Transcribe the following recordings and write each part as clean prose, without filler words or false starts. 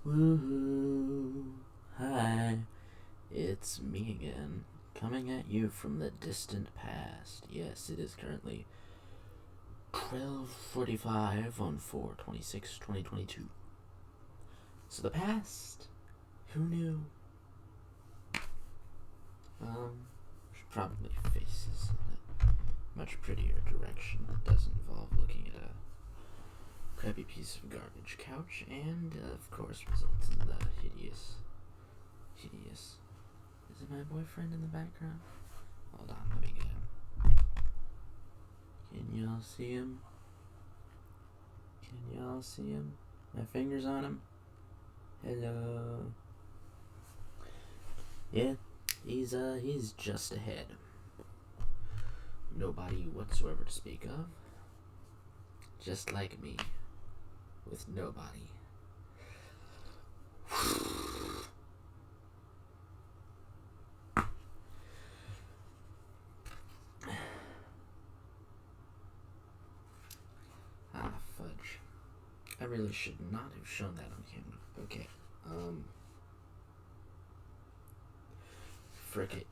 Woohoo! Hi, it's me again, coming at you from the distant past. Yes, it is currently 12:45 on 4/26/2022. So the past, who knew? Should probably face this in a much prettier direction that doesn't involve looking at a crappy piece of garbage couch, and of course results in the hideous. Is it my boyfriend in the background? Hold on, let me get him. Can y'all see him? My finger's on him. Hello. Yeah, he's just ahead. Nobody whatsoever to speak of. Just like me, with nobody. Fudge. I really should not have shown that on camera. Okay, frick it.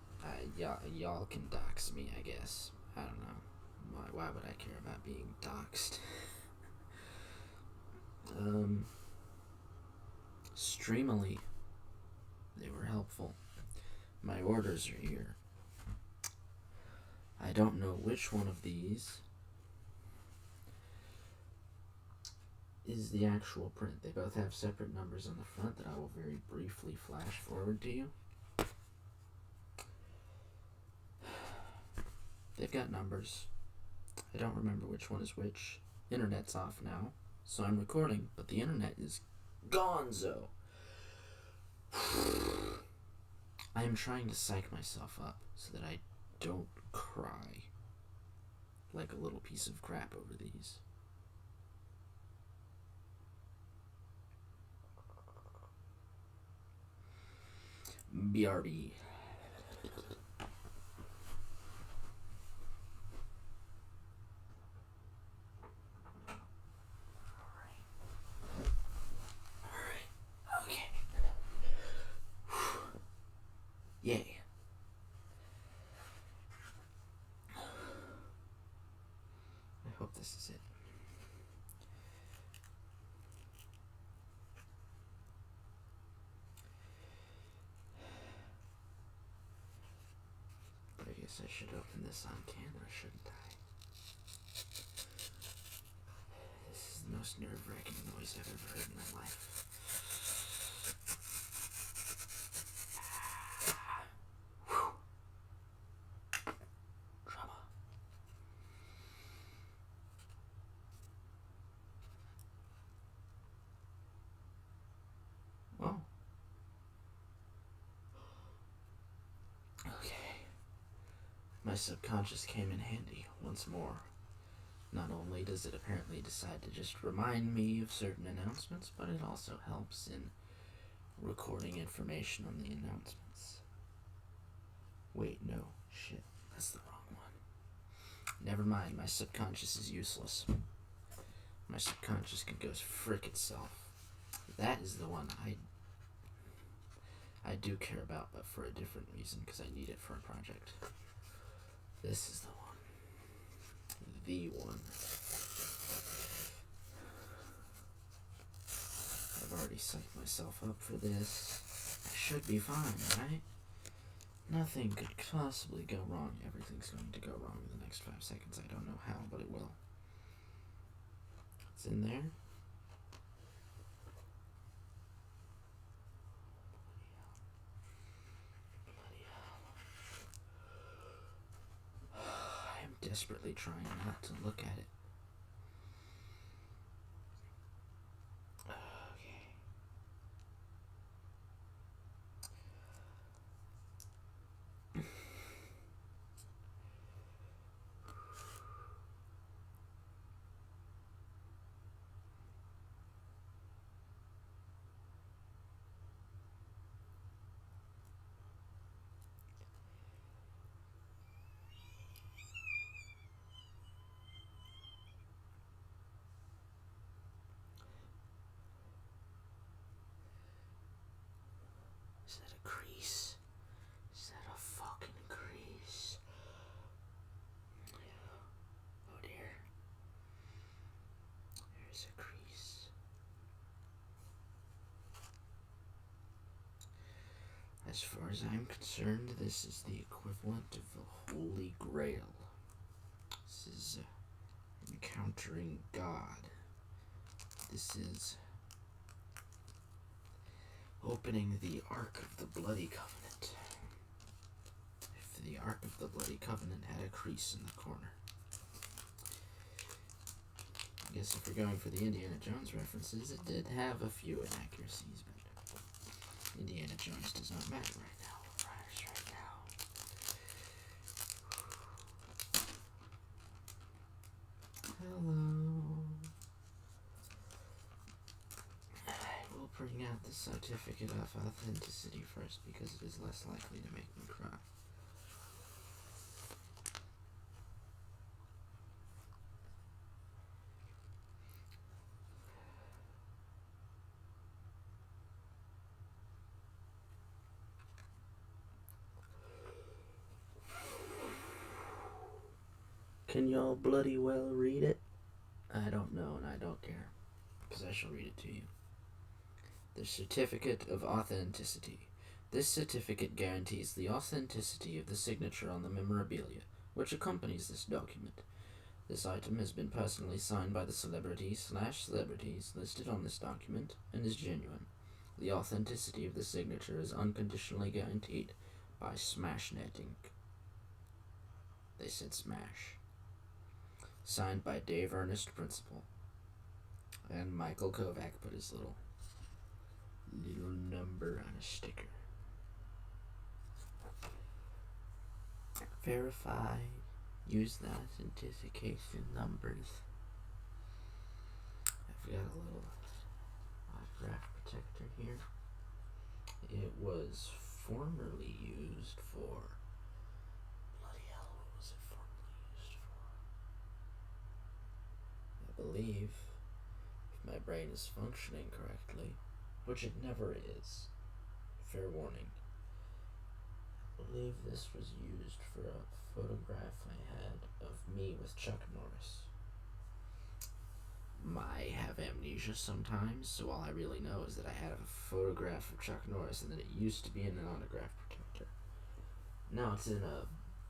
Y'all can dox me, I guess. I don't know. Why would I care about being doxed? Streamily. They were helpful. My orders are here. I don't know which one of these is the actual print. They both have separate numbers on the front that I will very briefly flash forward to you. They've got numbers. I don't remember which one is which. Internet's off now, so I'm recording, but the internet is gonzo. I am trying to psych myself up so that I don't cry like a little piece of crap over these. BRB. Okay. Yay. I hope this is it. But I guess I should open this on camera, shouldn't I? This is the most nerve-wracking noise I've ever heard in my life. Drama. Oh. Okay. My subconscious came in handy once more. Not only does it apparently decide to just remind me of certain announcements, but it also helps in recording information on the announcements. Wait, no. Shit. That's the wrong one. Never mind, my subconscious is useless. My subconscious can go frick itself. That is the one I do care about, but for a different reason, because I need it for a project. This is the one. The one. I've already psyched myself up for this. I should be fine, right? Nothing could possibly go wrong. Everything's going to go wrong in the next 5 seconds. I don't know how, but it will. It's in there. I am desperately trying not to look at it. Is that a crease? Is that a fucking crease? Oh dear. There's a crease. As far as I'm concerned, this is the equivalent of the Holy Grail. This is encountering God. This is opening the Ark of the Bloody Covenant. If the Ark of the Bloody Covenant had a crease in the corner. I guess if we're going for the Indiana Jones references, it did have a few inaccuracies, but Indiana Jones does not matter right now. Right now. Hello. I will bring out the certificate of authenticity first because it is less likely to make me cry. Can y'all bloody well read it? I don't know and I don't care, because I shall read it to you. The Certificate of Authenticity. This certificate guarantees the authenticity of the signature on the memorabilia, which accompanies this document. This item has been personally signed by the celebrity/celebrities listed on this document and is genuine. The authenticity of the signature is unconditionally guaranteed by SmashNet Inc. They said Smash. Signed by Dave Ernest, Principal. And Michael Kovac put his little number on a sticker. Verify. Use the authentication numbers. I've got a little autograph protector here. It was formerly used for... Bloody hell, what was it formerly used for? I believe, if my brain is functioning correctly, which it never is, fair warning, I believe this was used for a photograph I had of me with Chuck Norris. I have amnesia sometimes, so all I really know is that I had a photograph of Chuck Norris and that it used to be in an autograph protector. Now it's in a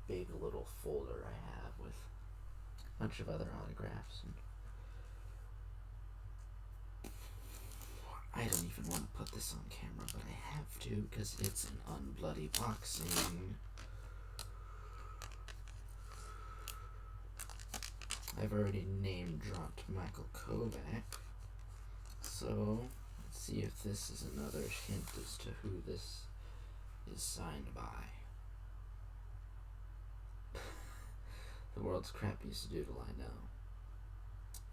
big little folder I have with a bunch of other autographs. And I don't even want to put this on camera, but I have to because it's an unbloody boxing. I've already name dropped Michael Kovac, so let's see if this is another hint as to who this is signed by. The world's crappiest doodle, I know,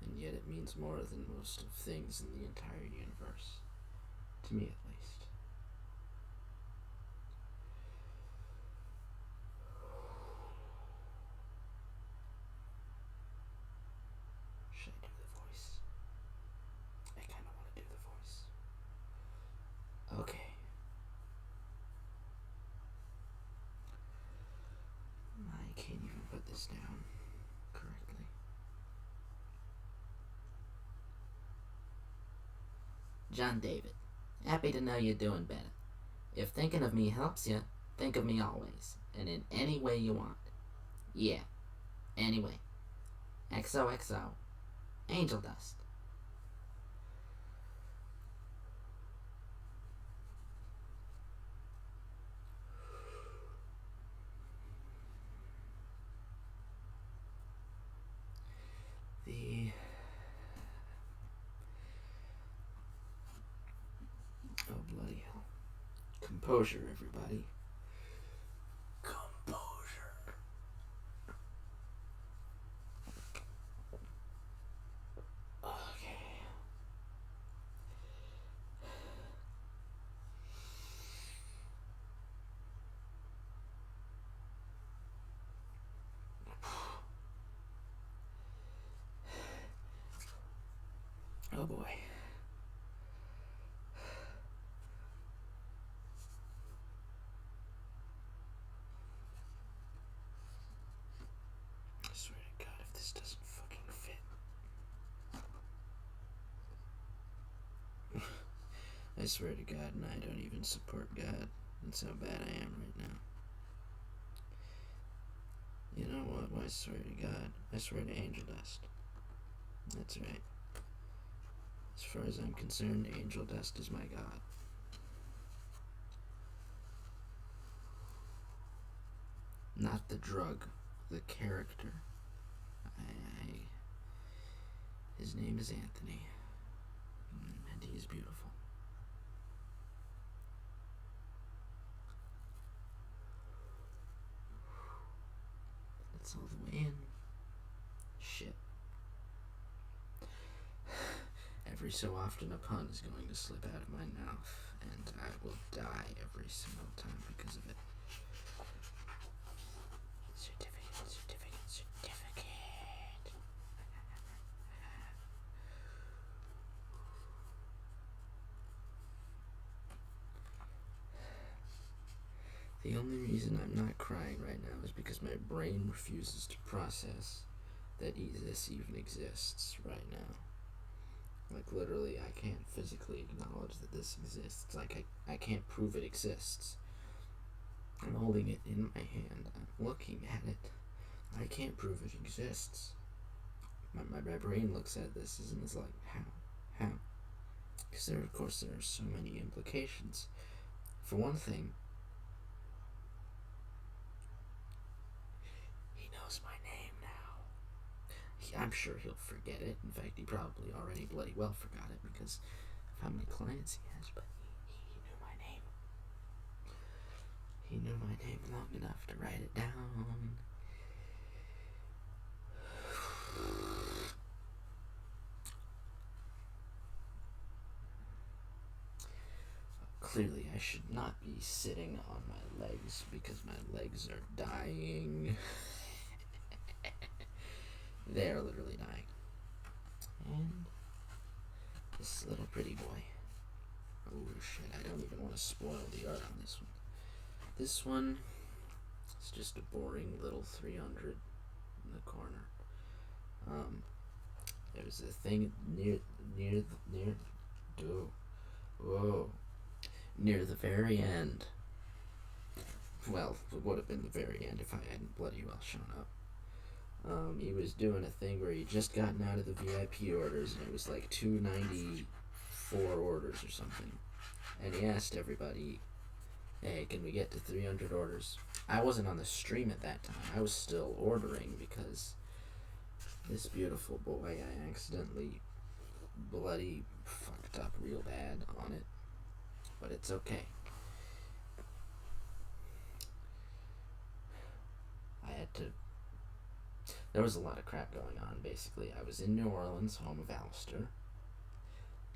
and yet it means more than most of things in the entire universe, to me at least. Should I do the voice? I kind of want to do the voice. Okay. I can't even put this down correctly. John David, happy to know you're doing better. If thinking of me helps you, think of me always, and in any way you want. Yeah, anyway. XOXO. Angel Dust. Oh, bloody hell. Composure, everybody. Composure. Okay. Oh boy. I swear to God, and I don't even support God. That's how bad I am right now. You know what? I swear to God. I swear to angel dust. That's right. As far as I'm concerned, angel dust is my God. Not the drug, the character. His name is Anthony, and he's beautiful. That's all the way in. Shit. Every so often a pun is going to slip out of my mouth, and I will die every single time because of it. Certificate. The only reason I'm not crying right now is because my brain refuses to process that this even exists right now. Like, literally, I can't physically acknowledge that this exists. Like, I can't prove it exists. I'm holding it in my hand. I'm looking at it. I can't prove it exists. My brain looks at this and is like, how? Because there are so many implications. For one thing, he knows my name now. I'm sure he'll forget it. In fact, he probably already bloody well forgot it because of how many clients he has, but he knew my name. He knew my name long enough to write it down. Clearly, I should not be sitting on my legs because my legs are dying. They are literally dying. And this little pretty boy. Oh shit, I don't even want to spoil the art on this one. This one is just a boring little 300 in the corner. There's a thing near the very end. Well, it would have been the very end if I hadn't bloody well shown up. He was doing a thing where he just gotten out of the VIP orders, and it was like 294 orders or something. And he asked everybody, hey, can we get to 300 orders? I wasn't on the stream at that time. I was still ordering because this beautiful boy, I accidentally bloody fucked up real bad on it. But it's okay. There was a lot of crap going on, basically. I was in New Orleans, home of Alistair,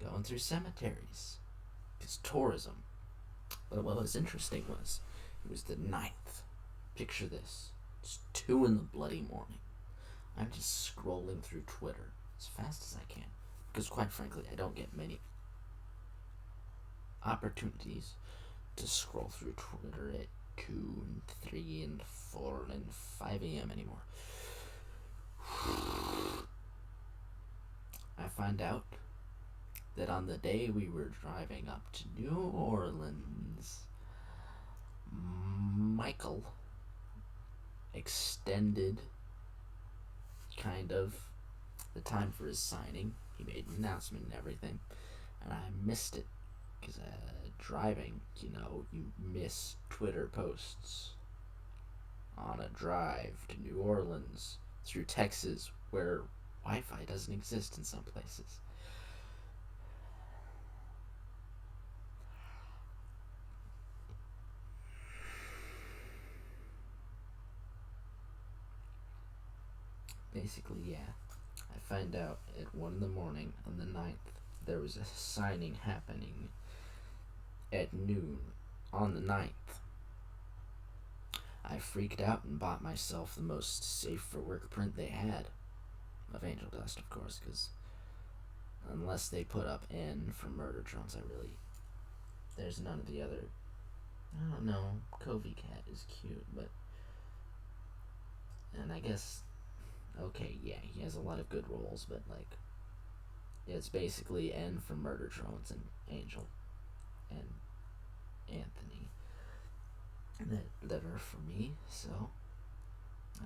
going through cemeteries. It's tourism. But what was interesting was, it was the 9th. Picture this. It's 2 in the bloody morning. I'm just scrolling through Twitter as fast as I can. Because quite frankly, I don't get many opportunities to scroll through Twitter at 2 and 3 and 4 and 5 a.m. anymore. I find out that on the day we were driving up to New Orleans, Michael extended kind of the time for his signing. He made an announcement and everything, and I missed it because driving, you miss Twitter posts on a drive to New Orleans through Texas where Wi-Fi doesn't exist in some places. Basically, yeah. I find out at 1 in the morning on the 9th there was a signing happening at noon on the 9th. I freaked out and bought myself the most safe for work print they had of Angel Dust, of course, because unless they put up N for murder drones, there's none of the other. I don't know. Covey Cat is cute, but, and I guess, okay, yeah, he has a lot of good roles, but it's basically N for murder drones and Angel. and Anthony that are for me, so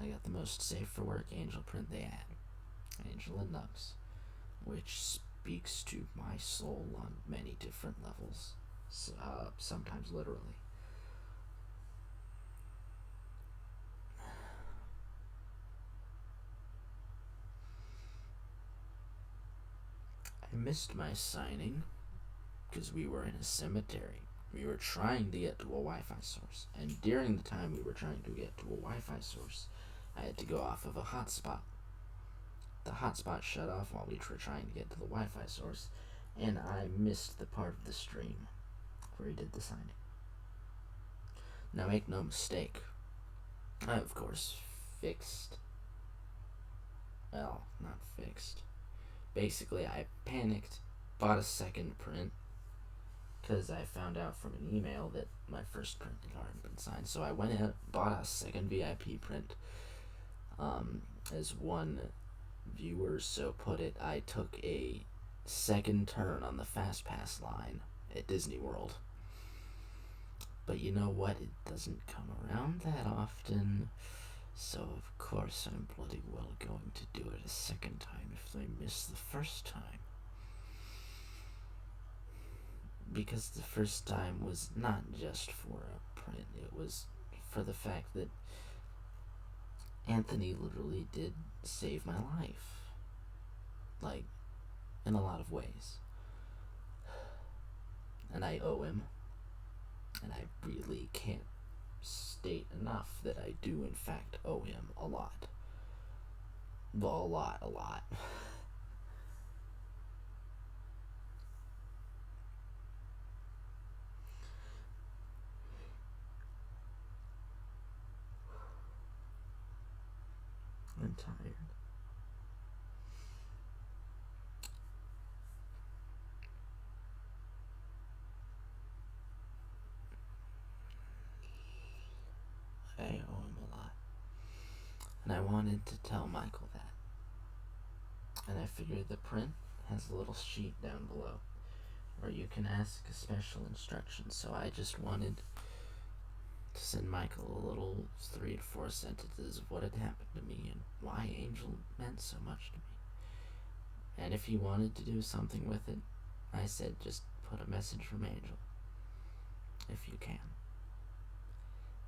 I got the most safe for work angel print they had, Angel and Nux, which speaks to my soul on many different levels, sometimes literally. I missed my signing because we were in a cemetery. We were trying to get to a Wi-Fi source, and during the time we were trying to get to a Wi-Fi source, I had to go off of a hotspot. The hotspot shut off while we were trying to get to the Wi-Fi source, and I missed the part of the stream where he did the signing. Now make no mistake, I of course fixed. Well, not fixed. Basically, I panicked, bought a second print, because I found out from an email that my first print had already been signed. So I went out, bought a second VIP print. As one viewer so put it, I took a second turn on the Fast Pass line at Disney World. But you know what? It doesn't come around that often. So of course I'm bloody well going to do it a second time if I miss the first time. Because the first time was not just for a print, it was for the fact that Anthony literally did save my life. Like, in a lot of ways. And I owe him. And I really can't state enough that I do in fact owe him a lot. Well, a lot. I'm tired. I owe him a lot. And I wanted to tell Michael that. And I figured the print has a little sheet down below where you can ask special instructions. So I just wanted to send Michael a little 3 to 4 sentences of what had happened to me and why Angel meant so much to me. And if he wanted to do something with it, I said just put a message from Angel, if you can.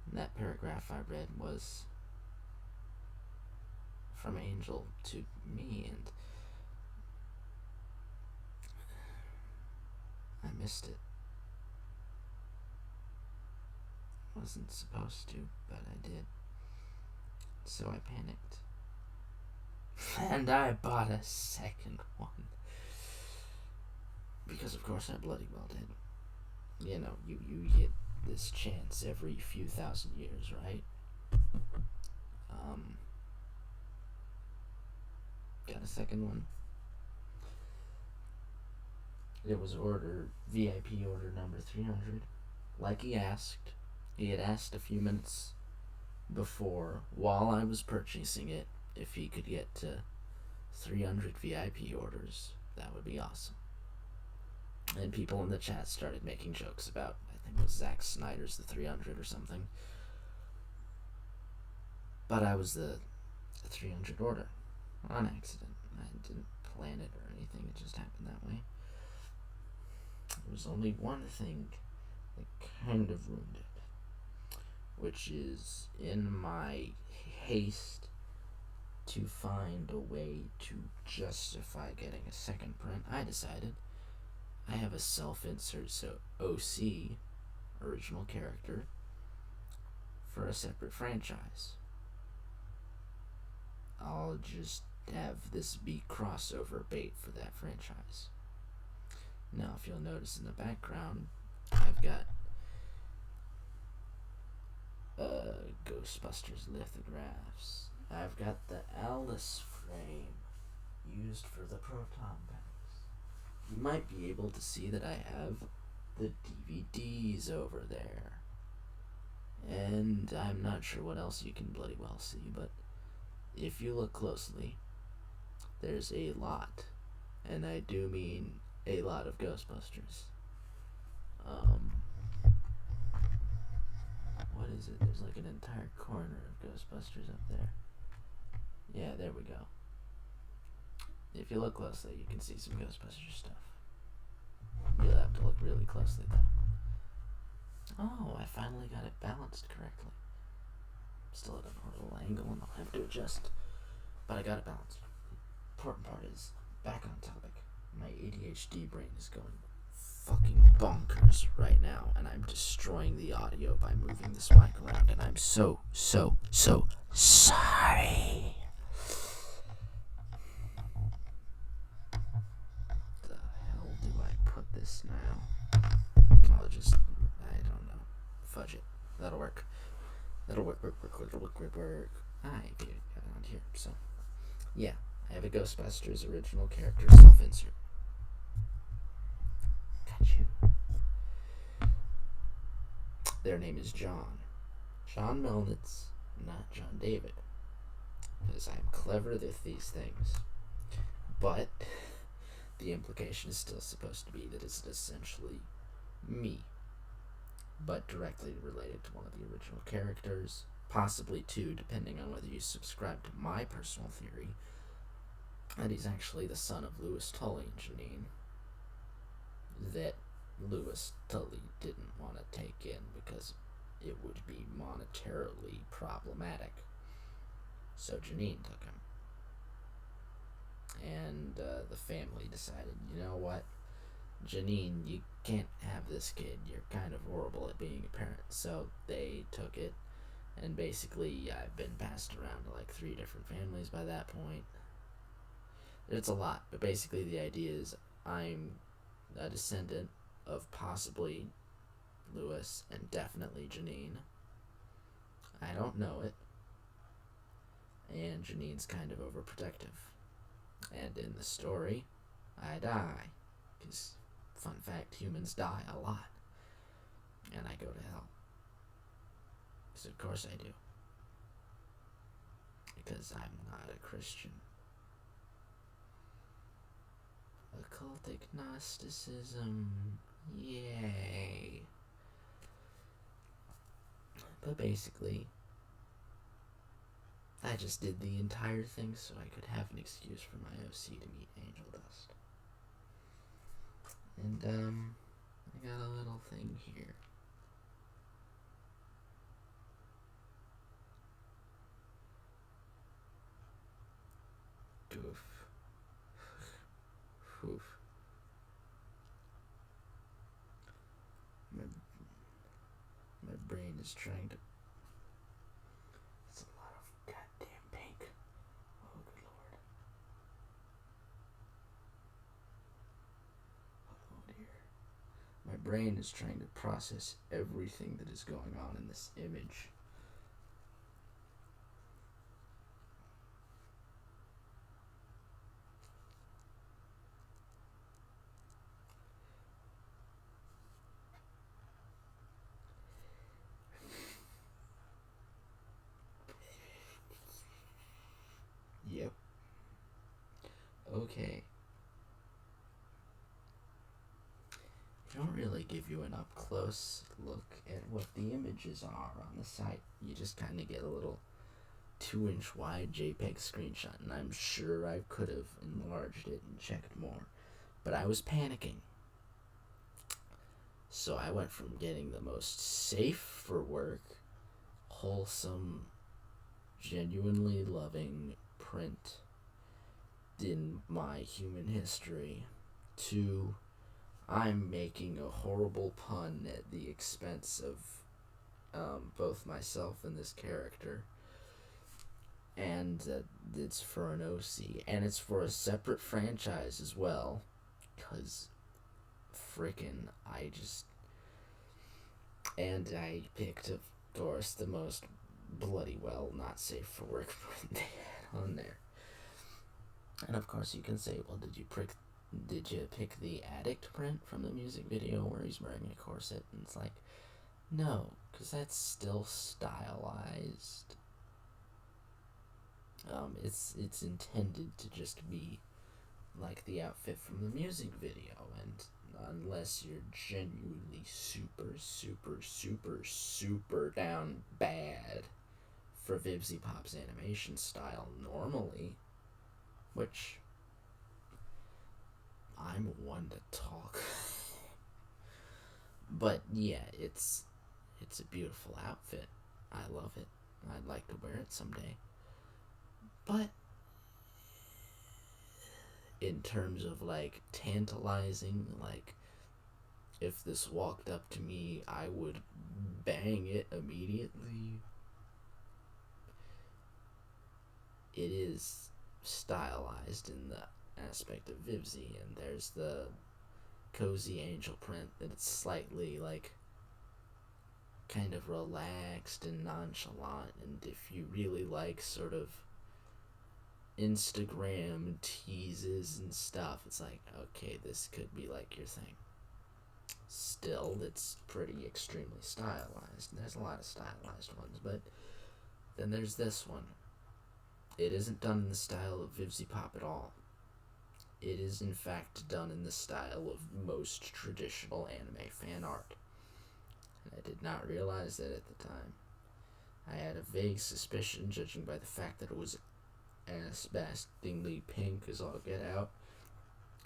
And that paragraph I read was from Angel to me, and I missed it. Wasn't supposed to, but I did. So I panicked. And I bought a second one. Because of course I bloody well did. You know, you get this chance every few thousand years, right? Got a second one. It was VIP order number 300. Like he asked. He had asked a few minutes before, while I was purchasing it, if he could get to 300 VIP orders. That would be awesome. And people in the chat started making jokes about, I think it was Zack Snyder's the 300 or something. But I was the 300 order on accident. I didn't plan it or anything, it just happened that way. There was only one thing that kind of ruined it, which is in my haste to find a way to justify getting a second print, I decided I have a self-insert, so OC, original character, for a separate franchise. I'll just have this be crossover bait for that franchise. Now, if you'll notice in the background, I've got Ghostbusters lithographs. I've got the Alice frame used for the proton packs. You might be able to see that I have the DVDs over there. And I'm not sure what else you can bloody well see, but if you look closely, there's a lot, and I do mean a lot of Ghostbusters. like an entire corner of Ghostbusters up there. Yeah, there we go. If you look closely, you can see some Ghostbusters stuff. You'll have to look really closely, though. Oh, I finally got it balanced correctly. Still at a horrible angle, and I'll have to adjust. But I got it balanced. Important part is, back on topic, my ADHD brain is going fucking bonkers right now, and I'm destroying the audio by moving this mic around, and I'm so sorry. The hell do I put this now? I'll just, I don't know, fudge it. That'll work. Work. I get it around here, so, yeah, I have a Ghostbusters original character self-insert. Got you. Their name is John. John Melnitz, not John David. Because I'm clever with these things. But the implication is still supposed to be that it's essentially me, but directly related to one of the original characters, possibly two, depending on whether you subscribe to my personal theory, that he's actually the son of Louis Tully and Janine, that Louis Tully didn't want to take in because it would be monetarily problematic. So Janine took him. And the family decided, you know what, Janine, you can't have this kid. You're kind of horrible at being a parent. So they took it, and basically I've been passed around to like 3 different families by that point. It's a lot, but basically the idea is I'm a descendant of possibly Louis and definitely Janine. I don't know it. And Janine's kind of overprotective. And in the story, I die. Because, fun fact, humans die a lot. And I go to hell. Because of course I do. Because I'm not a Christian. Occultic Gnosticism. Yay. But basically, I just did the entire thing so I could have an excuse for my OC to meet Angel Dust. And, I got a little thing here. Goof. Oof. My brain is trying to. It's a lot of goddamn pink. Oh, good lord. Oh dear. My brain is trying to process everything that is going on in this image. Yep. Okay. They don't really give you an up-close look at what the images are on the site. You just kind of get a little 2-inch wide JPEG screenshot, and I'm sure I could have enlarged it and checked more, but I was panicking. So I went from getting the most safe for work, wholesome, genuinely loving print in my human history to I'm making a horrible pun at the expense of both myself and this character. And it's for an OC, and it's for a separate franchise as well, because frickin' I picked, of course, the most bloody well not safe for work print they had on there. And of course you can say, well, did you pick the addict print from the music video where he's wearing a corset? And it's like, no, because that's still stylized. It's intended to just be like the outfit from the music video, and unless you're genuinely super, super, super, super down bad for Vibsy Pop's animation style normally, which I'm one to talk. But yeah, it's a beautiful outfit. I love it. I'd like to wear it someday. But in terms of like tantalizing, like if this walked up to me, I would bang it immediately. It is stylized in the aspect of Vivsy, and there's the cozy angel print that it's slightly like kind of relaxed and nonchalant, and if you really like sort of Instagram teases and stuff, it's like, okay, this could be like your thing. Still, it's pretty extremely stylized. There's a lot of stylized ones, but then there's this one. It isn't done in the style of Vivsy Pop at all. It is in fact done in the style of most traditional anime fan art. And I did not realize that at the time. I had a vague suspicion, judging by the fact that it was ass-bastingly pink as all get out.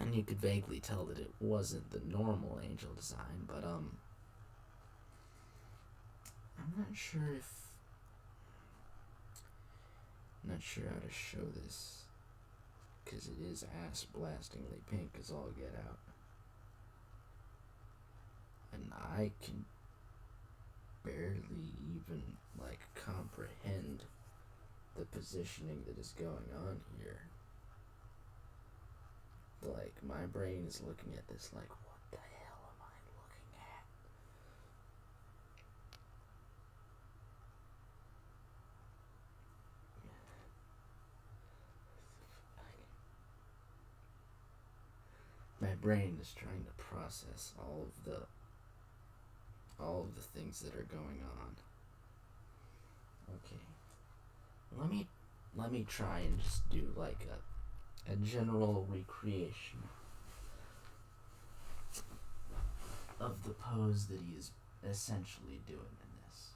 And you could vaguely tell that it wasn't the normal angel design, but I'm not sure how to show this, because it is ass-blastingly pink as all get out. And I can barely even, like, comprehend the positioning that is going on here. Like, my brain is looking at this like, what the hell am I looking at? My brain is trying to process all of the things that are going on. Okay. Let me try and just do like a general recreation of the pose that he is essentially doing in this.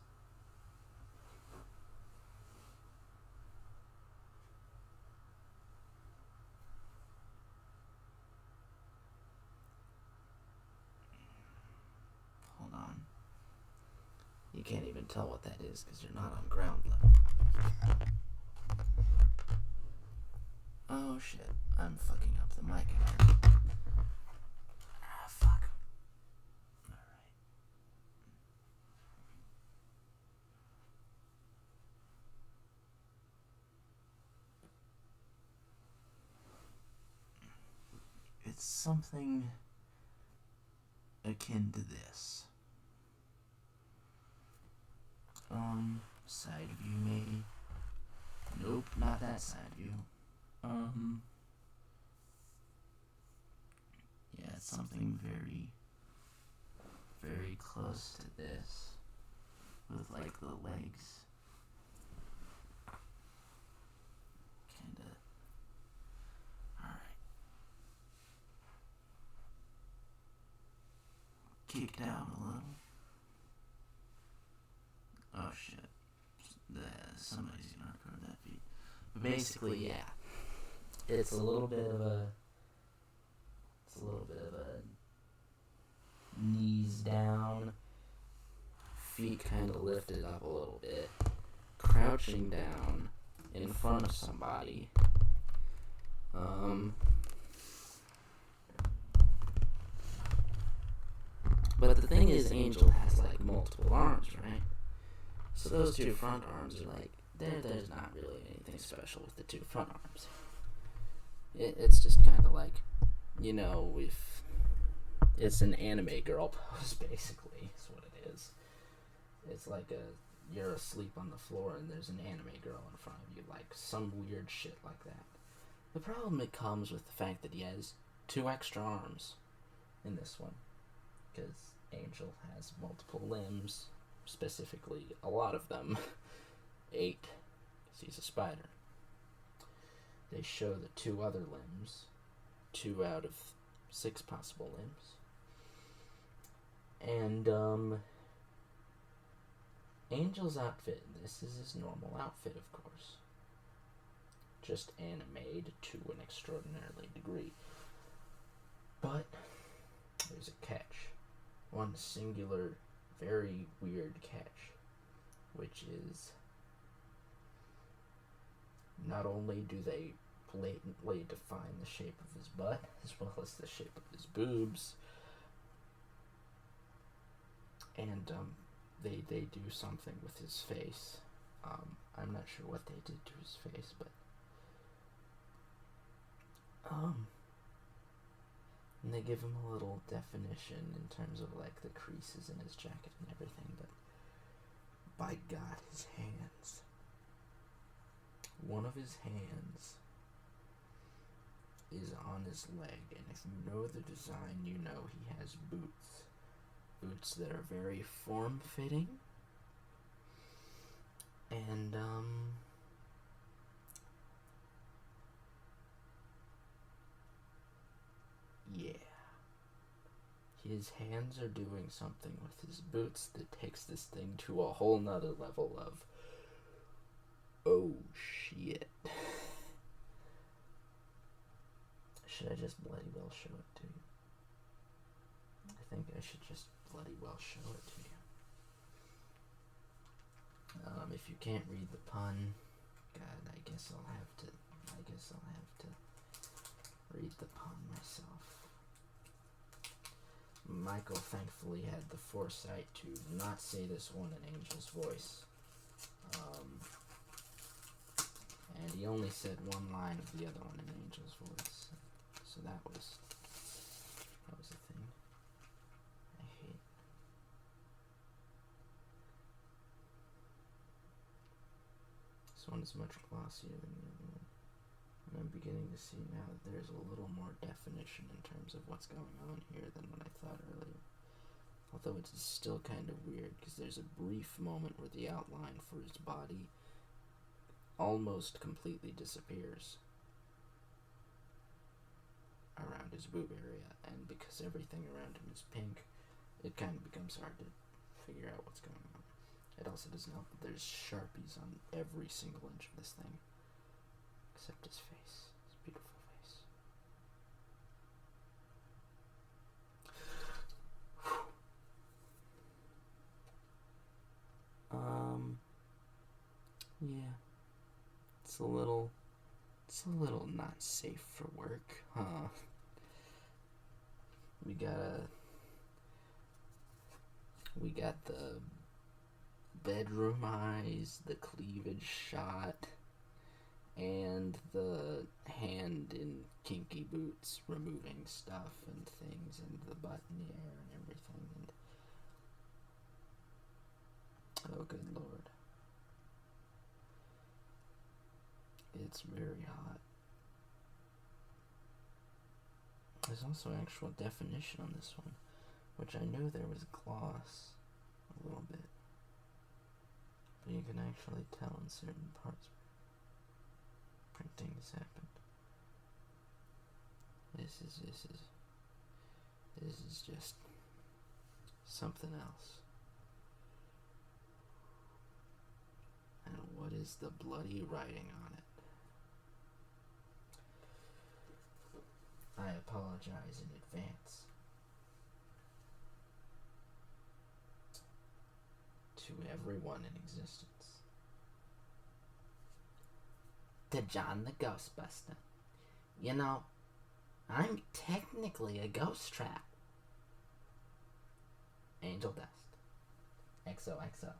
Hold on. You can't even tell what that is because you're not on ground level. Oh shit, I'm fucking up the mic again. Ah, fuck. Alright. It's something akin to this. Side view maybe. Nope, not that side view. Yeah, it's something very, very close to this, with like the legs kinda. Alright. Kicked out a little. Oh shit. Somebody's gonna record that beat. But basically, yeah. It's a little bit of a knees down, feet kind of lifted up a little bit, crouching down in front of somebody. But the thing is, Angel has like multiple arms, right? So those two front arms are like, there's not really anything special with the two front arms. It's just kind of like, you know, if it's an anime girl pose, basically, is what it is. It's like you're asleep on the floor and there's an anime girl in front of you, like some weird shit like that. The problem it comes with the fact that he has 2 extra arms in this one, because Angel has multiple limbs, specifically a lot of them, 8, because he's a spider. They show the 2 other limbs, 2 out of 6 possible limbs. And, Angel's outfit. This is his normal outfit, of course. Just animated to an extraordinary degree. But there's a catch. One singular, very weird catch. Which is, not only do they blatantly define the shape of his butt, as well as the shape of his boobs, and they do something with his face. I'm not sure what they did to his face, but and they give him a little definition in terms of like the creases in his jacket and everything, but by God, his hands. One of his hands is on his leg, and if you know the design, you know he has boots. Boots that are very form-fitting, and, yeah. His hands are doing something with his boots that takes this thing to a whole nother level of, oh shit. Should I just bloody well show it to you? I think I should just bloody well show it to you. If you can't read the pun, God, I guess I'll have to read the pun myself. Michael thankfully had the foresight to not say this one in Angel's voice. And he only said one line of the other one in Angel's voice. So that was a thing. I hate. This one is much glossier than the other one. And I'm beginning to see now that there's a little more definition in terms of what's going on here than what I thought earlier. Although it's still kind of weird, because there's a brief moment where the outline for his body almost completely disappears around his boob area, and because everything around him is pink, it kind of becomes hard to figure out what's going on. It also doesn't help that there's Sharpies on every single inch of this thing, except his face, his beautiful face. Yeah. It's a little not safe for work, huh? We got the bedroom eyes, the cleavage shot, and the hand in kinky boots removing stuff and things, and the butt in the air and everything, and oh good lord. It's very hot. There's also actual definition on this one, which I knew there was gloss a little bit, but you can actually tell in certain parts where printing has happened. This is just something else. And what is the bloody writing on it? I apologize in advance to everyone in existence. To John the Ghostbuster. You know, I'm technically a ghost trap. Angel Dust. XOXO.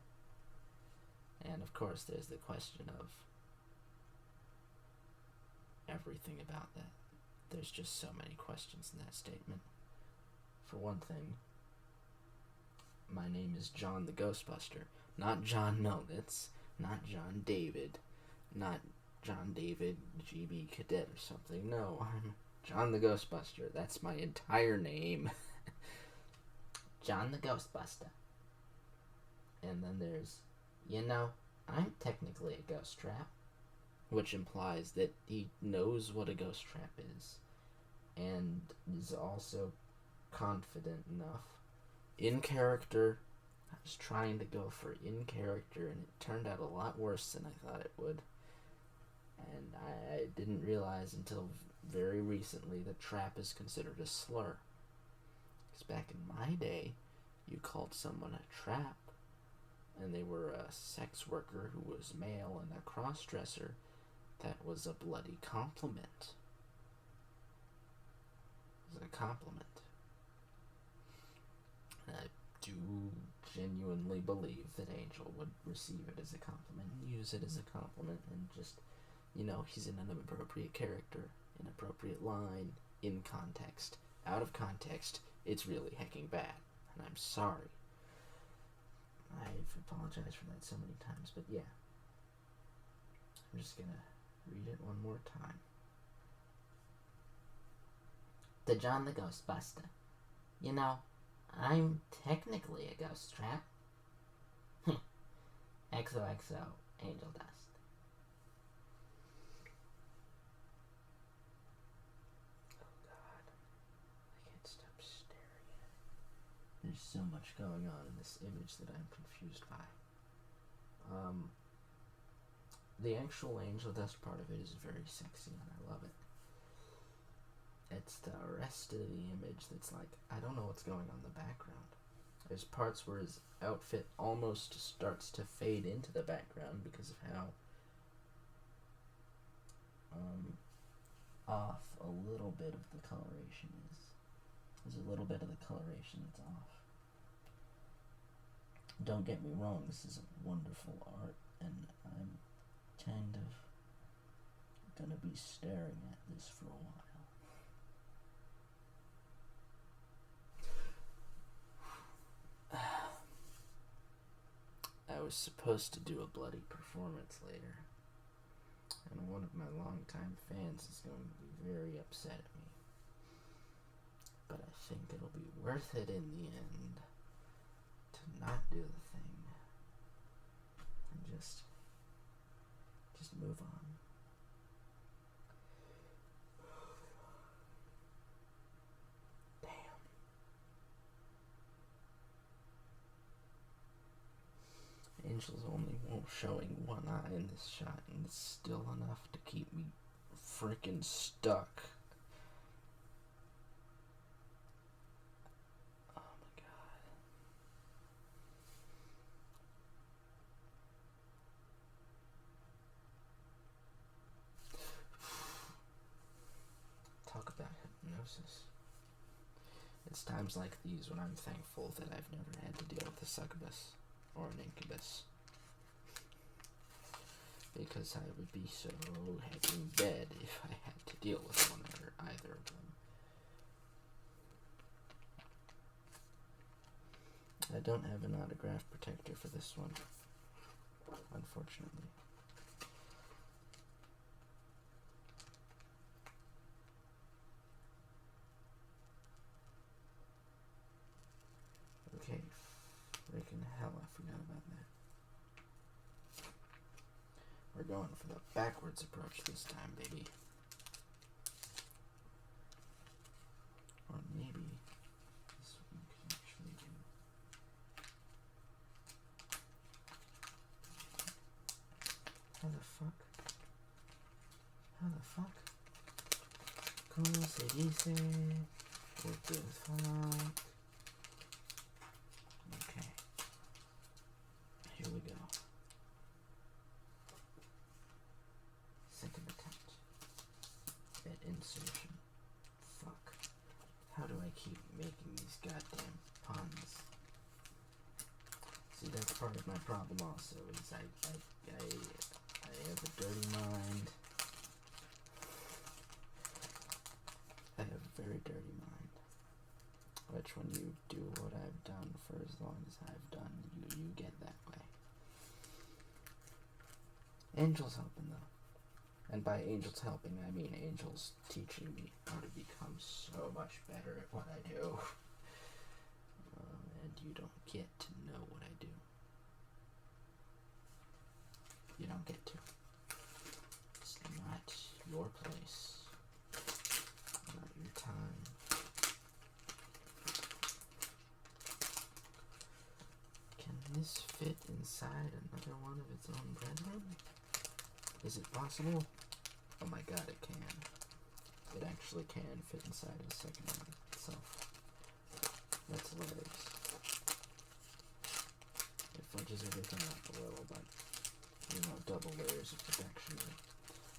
And of course there's the question of everything about that. There's just so many questions in that statement. For one thing, my name is John the Ghostbuster, not John Melnitz, not John David, not John David GB Cadet or something. No, I'm John the Ghostbuster. That's my entire name. John the Ghostbuster. And then there's, you know, I'm technically a ghost trap, which implies that he knows what a ghost trap is, and is also confident enough In character. I was trying to go for in character, and it turned out a lot worse than I thought it would. And I didn't realize until very recently that trap is considered a slur. Because back in my day, you called someone a trap, and they were a sex worker who was male and a cross-dresser. That was a bloody compliment. It was a compliment. And I do genuinely believe that Angel would receive it as a compliment and use it as a compliment and just, he's in an inappropriate character, inappropriate line, in context. Out of context, it's really hecking bad, and I'm sorry. I've apologized for that so many times, but yeah. I'm just gonna read it one more time. To John the Ghostbuster. I'm technically a ghost trap. XOXO, Angel Dust. Oh God. I can't stop staring at it. There's so much going on in this image that I'm confused by. The actual Angel Dust part of it is very sexy and I love it. It's the rest of the image that's like, I don't know what's going on in the background. There's parts where his outfit almost starts to fade into the background because of how off a little bit of the coloration is. There's a little bit of the coloration that's off. Don't get me wrong, this is a wonderful art, and I'm kind of gonna be staring at this for a while. I was supposed to do a bloody performance later, and one of my longtime fans is going to be very upset at me. But I think it'll be worth it in the end to not do the thing and just move on. Angel's only showing one eye in this shot, and it's still enough to keep me freaking stuck. Oh my God. Talk about hypnosis. It's times like these when I'm thankful that I've never had to deal with a succubus or an incubus, because I would be so hecking dead if I had to deal with one or either of them. I don't have an autograph protector for this one, unfortunately. Okay, freaking hell, I forgot about that. We're going for the backwards approach this time, baby. Or maybe this one can actually do. How the fuck? ¿Cómo se dice? What the fuck? Okay. Here we go. Second attempt at insertion. Fuck. How do I keep making these goddamn puns? See, that's part of my problem also, is I have a dirty mind. I have a very dirty mind. Which when you do what I've done for as long as I've done, you get that way. Angel's helping though. And by Angel's helping, I mean Angel's teaching me how to become so much better at what I do. And you don't get to know what I do. You don't get to. It's not your place. Not your time. this fit inside another one of its own brethren? Is it possible? Oh my god, it can. It actually can fit inside of the second one itself. That's hilarious. It fudges everything up a little, but, you know, double layers of protection.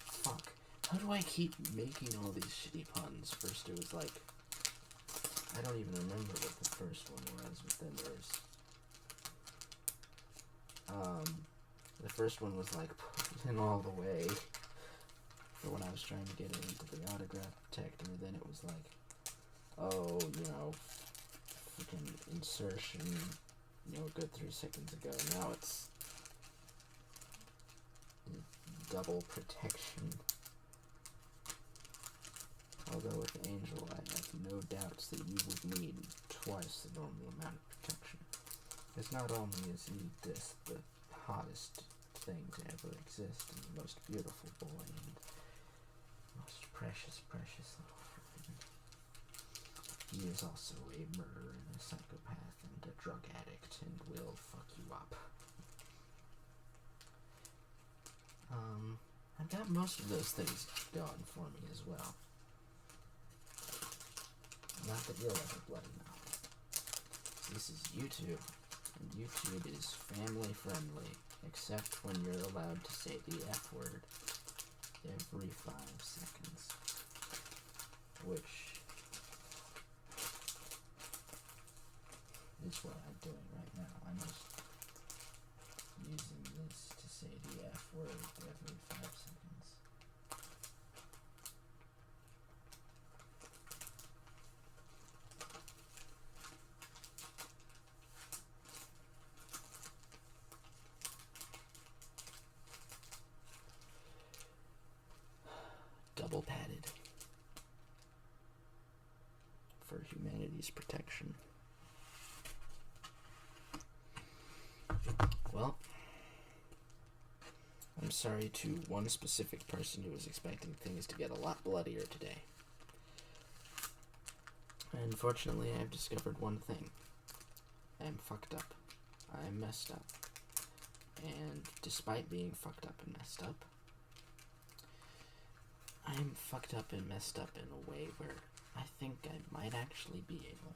Fuck. How do I keep making all these shitty puns? First it was like, I don't even remember what the first one was, but then there's, the first one was like, put in all the way, for when I was trying to get it into the autograph detector. Then it was like, oh, you know, freaking insertion, you know, a good 3 seconds ago. Now it's double protection. Although with Angel, I have no doubts that you would need twice the normal amount of protection. Because not only is he this the hottest thing to ever exist, and the most beautiful boy, and most precious, precious little friend, he is also a murderer and a psychopath and a drug addict and will fuck you up. I've got most of those things going for me as well. Not that you'll ever bloody know. This is YouTube, and YouTube is family friendly, except when you're allowed to say the F word every 5 seconds, which is what I'm doing right now. I'm just using this to say the F word every 5 seconds. Double padded for humanity's protection. Well, I'm sorry to one specific person who was expecting things to get a lot bloodier today. Unfortunately, I've discovered one thing. I'm fucked up. I'm messed up. And despite being fucked up and messed up, I'm fucked up and messed up in a way where I think I might actually be able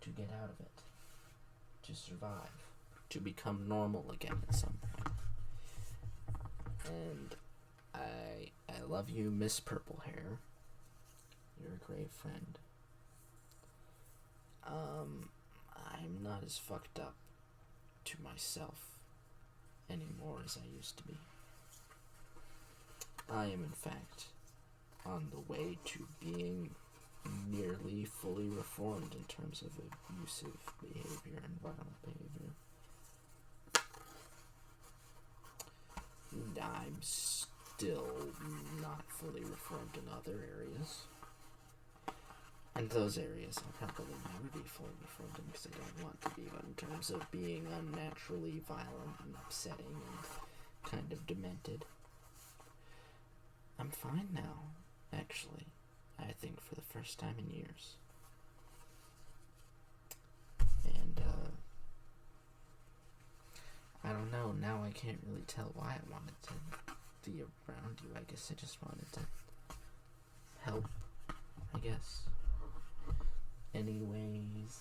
to get out of it, to survive, to become normal again at some point. And I love you, Miss Purple Hair. You're a great friend. I'm not as fucked up to myself anymore as I used to be. I am, in fact, on the way to being nearly fully reformed in terms of abusive behavior and violent behavior. I'm still not fully reformed in other areas. And those areas I'll probably never be fully reformed in because I don't want to be, but in terms of being unnaturally violent and upsetting and kind of demented, I'm fine now, actually. I think for the first time in years. And, I don't know, now I can't really tell why I wanted to be around you. I guess I just wanted to help, I guess. Anyways,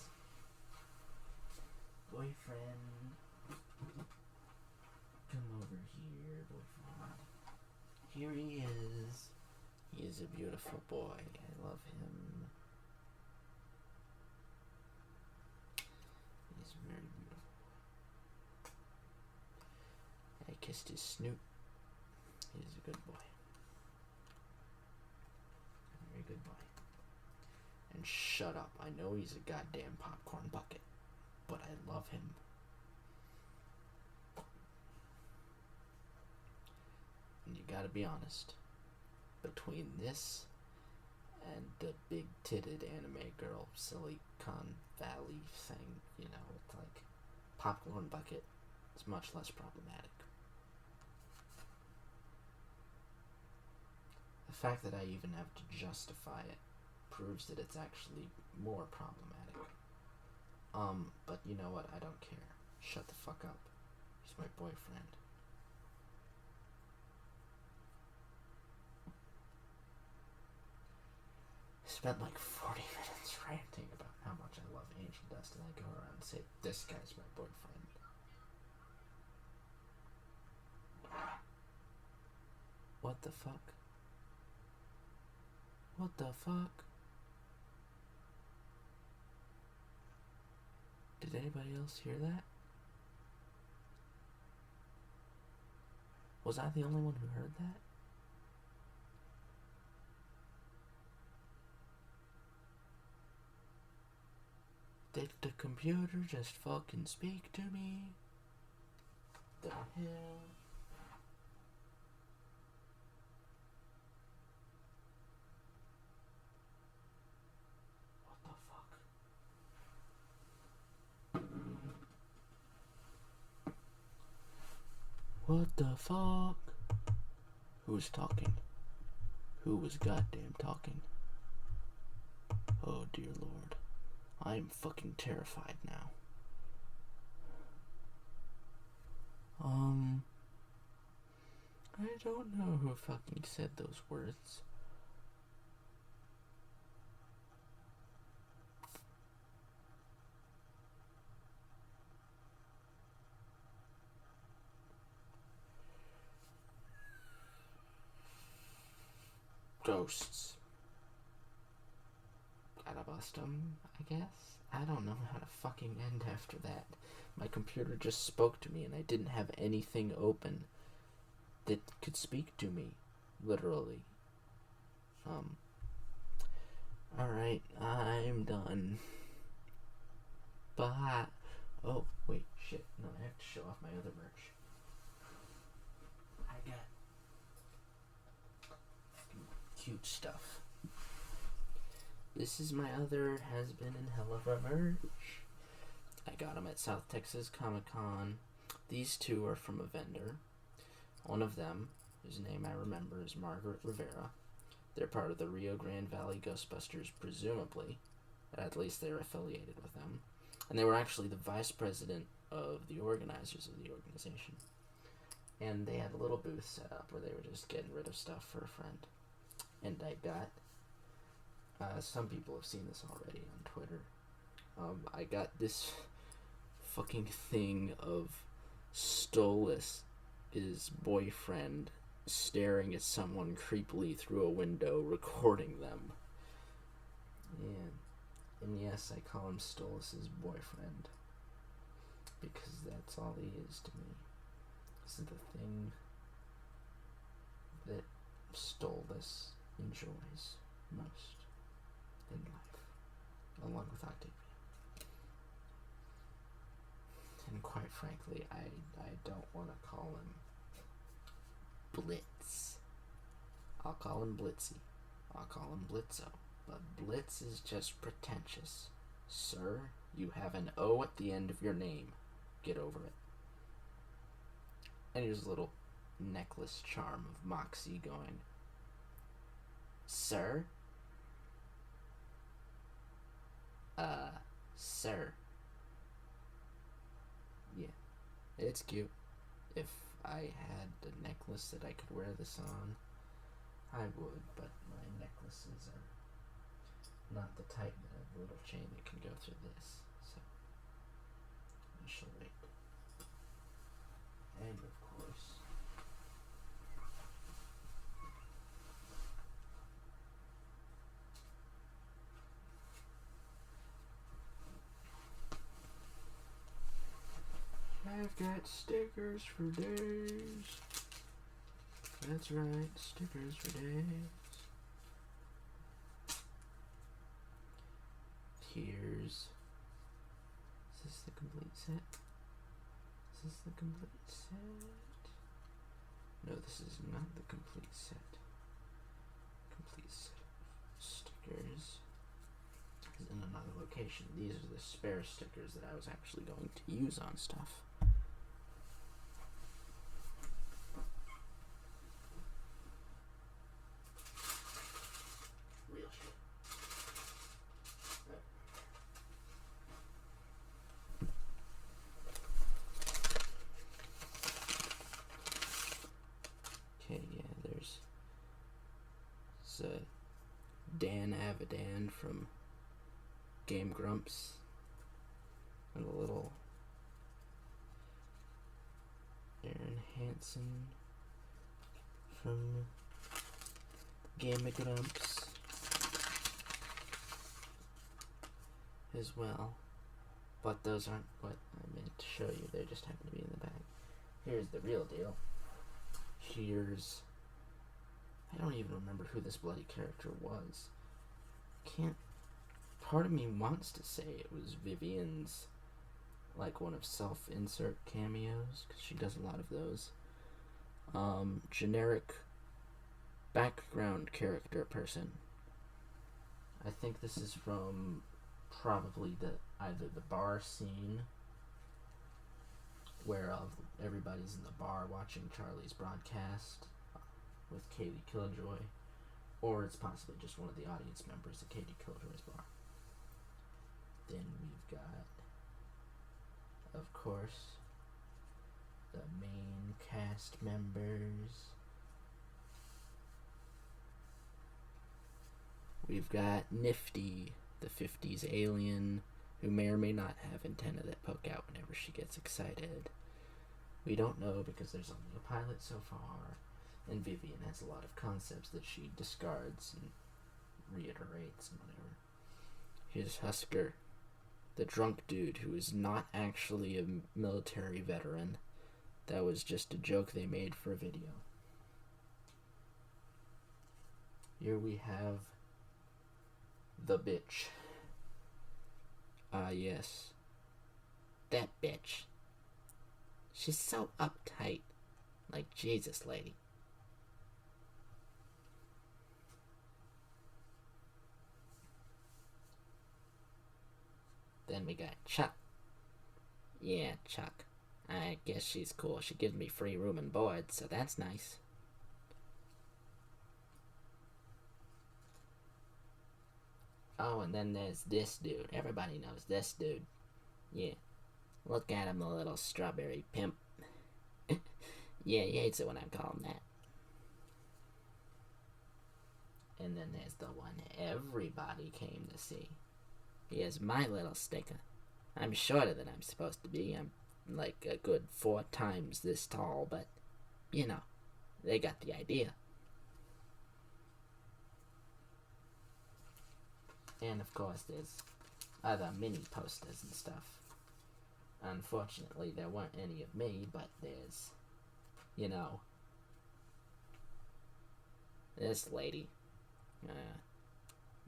boyfriend, come over here, boyfriend. Here he is. He is a beautiful boy. I love him. He's a very beautiful boy. I kissed his snoot. He's a good boy. A very good boy. And shut up. I know he's a goddamn popcorn bucket, but I love him. And you gotta be honest. Between this and the big-titted anime girl Silicon Valley thing, you know, it's like popcorn bucket is much less problematic. The fact that I even have to justify it proves that it's actually more problematic. But you know what? I don't care. Shut the fuck up. He's my boyfriend. I spent like 40 minutes ranting about how much I love Angel Dust, and I go around and say, this guy's my boyfriend. What the fuck? What the fuck? Did anybody else hear that? Was I the only one who heard that? Did the computer just fucking speak to me? The hell? What the fuck? Who's talking? Who was goddamn talking? Oh dear lord. I am fucking terrified now. I don't know who fucking said those words. Ghosts. Gotta bust 'em, I guess. I don't know how to fucking end after that. My computer just spoke to me and I didn't have anything open that could speak to me. Literally. Alright, I'm done. Bye. Oh, wait, shit. No, I have to show off my other merch. I got cute stuff. This is my other has been in hell of a merch. I got them at South Texas Comic Con. These two are from a vendor. One of them, whose name I remember, is Margaret Rivera. They're part of the Rio Grande Valley Ghostbusters, presumably. At least they're affiliated with them. And they were actually the vice president of the organizers of the organization. And they had a little booth set up where they were just getting rid of stuff for a friend. And I got, some people have seen this already on Twitter. I got this fucking thing of Stolas, his boyfriend, staring at someone creepily through a window, recording them. And yes, I call him Stolas' boyfriend. Because that's all he is to me. This is the thing that Stolas enjoys most in life, along with Octavia. And quite frankly, I don't want to call him Blitz. I'll call him Blitzy. I'll call him Blitzo. But Blitz is just pretentious. Sir, you have an O at the end of your name. Get over it. And here's a little necklace charm of Moxie going, Sir? Sir. Yeah, it's cute. If I had a necklace that I could wear this on, I would, but my necklaces are not the type that have a little chain that can go through this, so I shall wait. And of course, I've got stickers for days. That's right, stickers for days. Here's... Is this the complete set? Is this the complete set? No, this is not the complete set. Complete set of stickers is in another location. These are the spare stickers that I was actually going to use on stuff. Real shit. It's Dan Avidan from Game Grumps. And a little Aaron Hansen from Game Grumps as well. But those aren't what I meant to show you. They just happen to be in the bag. Here's the real deal. Here's... I don't even remember who this bloody character was. Can't... Part of me wants to say it was Vivian's, like, one of self-insert cameos, because she does a lot of those. Generic background character person. I think this is from probably either the bar scene where everybody's in the bar watching Charlie's broadcast with Katie Killjoy, or it's possibly just one of the audience members at Katie Killjoy's bar. Then we've got, of course, the main cast members. We've got Nifty, the 50s alien, who may or may not have antennae that poke out whenever she gets excited. We don't know because there's only a pilot so far, and Vivian has a lot of concepts that she discards and reiterates and whatever. Here's Husker, the drunk dude who is not actually a military veteran. That was just a joke they made for a video. Here we have the bitch. Yes. That bitch. She's so uptight. Like Jesus, lady. Then we got Chuck. Yeah, Chuck. I guess she's cool. She gives me free room and board, so that's nice. Oh, and then there's this dude. Everybody knows this dude. Yeah. Look at him, the little strawberry pimp. Yeah, he hates it when I call him that. And then there's the one everybody came to see. Here's my little sticker. I'm shorter than I'm supposed to be. I'm like a good 4 times this tall, but, you know, they got the idea. And of course there's other mini posters and stuff. Unfortunately there weren't any of me, but there's, you know, this lady.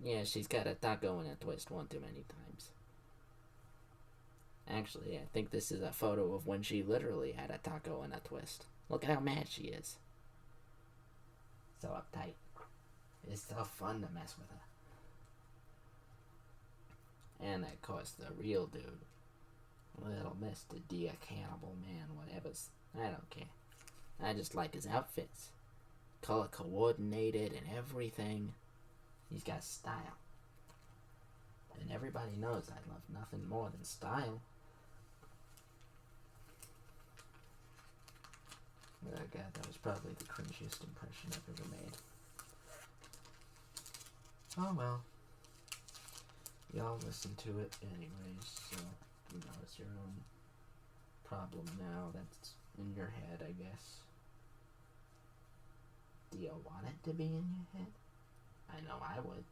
Yeah, she's got a taco and a twist one too many times. Actually, I think this is a photo of when she literally had a taco and a twist. Look at how mad she is. So uptight. It's so fun to mess with her. And of course the real dude. Little Mr. Dear Cannibal Man, whatever's. I don't care. I just like his outfits. Color coordinated and everything. He's got style. And everybody knows I love nothing more than style. Oh god, that was probably the cringiest impression I've ever made. Oh well. Y'all listen to it anyways, so, you know, it's your own problem now. That's in your head, I guess. Do you want it to be in your head? I know I would.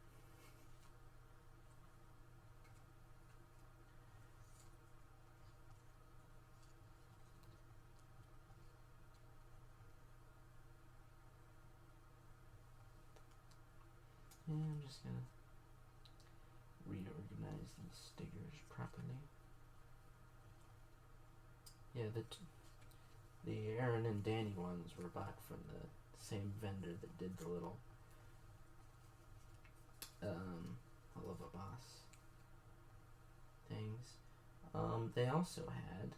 Yeah, I'm just gonna reorganize these stickers properly. Yeah, the Aaron and Danny ones were bought from the same vendor that did the little I Love a Boss things. They also had,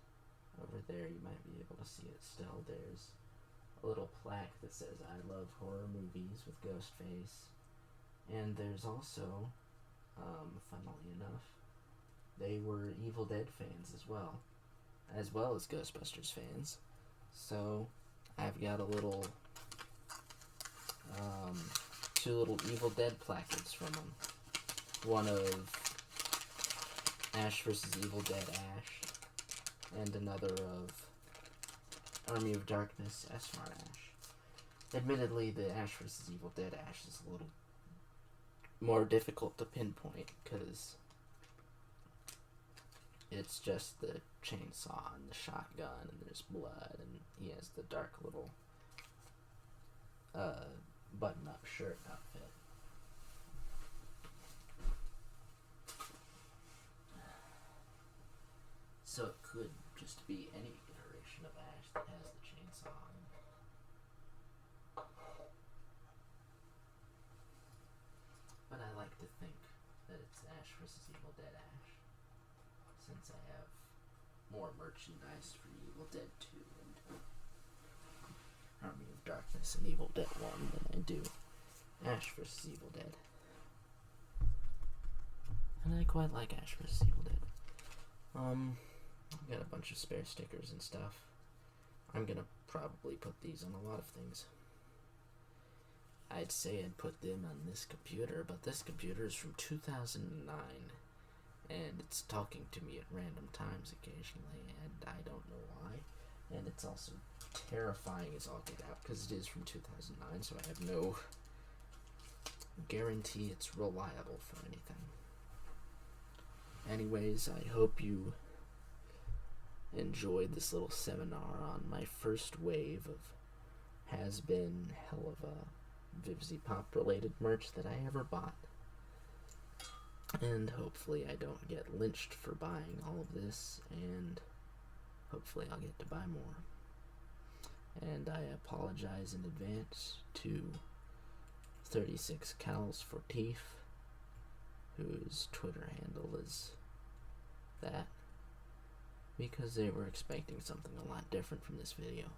over there, you might be able to see it still, there's a little plaque that says I love horror movies with Ghostface. And there's also, funnily enough, they were Evil Dead fans as well as Ghostbusters fans. So I've got a little two little Evil Dead placards from them. One of Ash vs. Evil Dead Ash, and another of Army of Darkness S-Smart Ash. Admittedly, the Ash vs. Evil Dead Ash is a little more difficult to pinpoint because it's just the chainsaw and the shotgun and there's blood and he has the dark little button-up shirt outfit. So it could just be any iteration of Ash that has the chainsaw on. But I like to think that it's Ash vs. Evil Dead Ash, since I have more merchandise for Evil Dead 2 and Army of Darkness and Evil Dead 1 than I do Ash vs. Evil Dead. And I quite like Ash vs. Evil Dead. I've got a bunch of spare stickers and stuff. I'm gonna probably put these on a lot of things. I'd say I'd put them on this computer, but this computer is from 2009, and it's talking to me at random times occasionally, and I don't know why. And it's also terrifying as all get out, because it is from 2009, so I have no guarantee it's reliable for anything. Anyways, I hope you enjoyed this little seminar on my first wave of has-been hell of a Vivzy Pop related merch that I ever bought. And hopefully I don't get lynched for buying all of this, and hopefully I'll get to buy more. And I apologize in advance to 36 Cows for Teeth, whose Twitter handle is that, because they were expecting something a lot different from this video,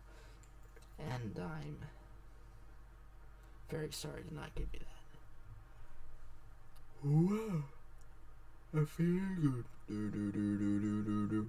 and I'm very sorry to not give you that. Wow, I'm feeling good.